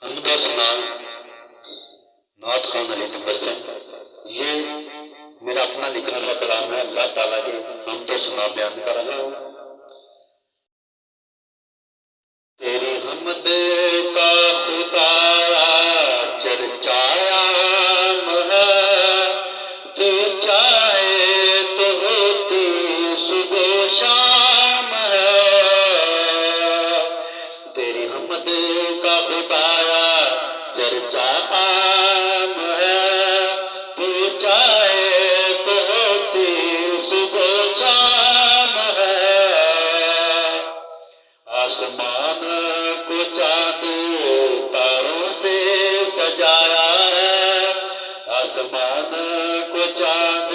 हमदा सना नात खान अली तबस्सुम, ये मेरा अपना लिखा हुआ कलाम है। अल्लाह ताला के हमदा सना बयान कर रहा हूँ। तेरी हमद का खुदाया चर्चाया है, तू चाहे तो होती सुबह शाम है। तेरी हमद का खुदाया चर्चा आम है, तू चाहे तो होती सुबह शाम है। आसमान को चांद तारों से सजाया है, आसमान को चांद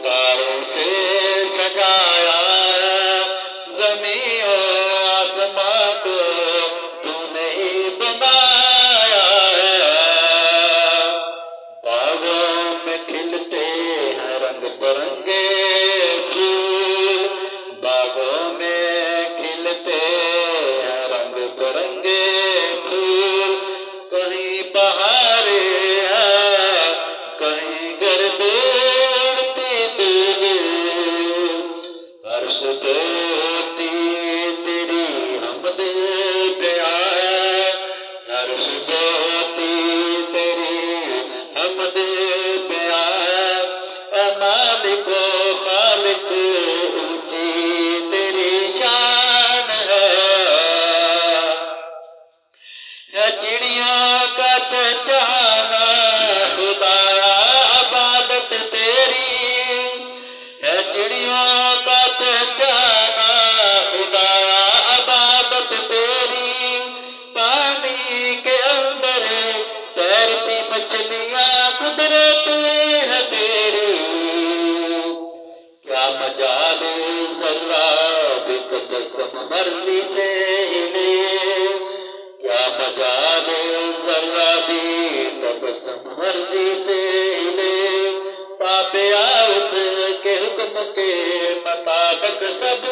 तारों से सजाया है। ज़मीन और आसमान को तूने ही बनाया है। बागों में खिलते हैं रंग बिरंगे फूल, बागों में खिलते हैं रंग बिरंगे फूल। कहीं बहारे है, कहीं गर्द उड़ती धूल। अर्श पे होती तेरी हमद बयां है, अर्श पे होती तेरी हमद बयां है। ऐ मालिक ओ खालिक ऊंची तेरी शान है। या चिड़ियों का चहचहाना खुदाया इबादत तेरी, है चिड़ियों का चहचहाना खुदाया इबादत तेरी। पानी के अंदर तैरती मछलियां कुदरत है तेरी। क्या मजाल जर्रा भी तबस्सुम मर्जी से हिले, क्या मजाल जर्रा भी तबस्सुम मर्जी से हिले। ताबे उसके हुक्म के मुताबिक सब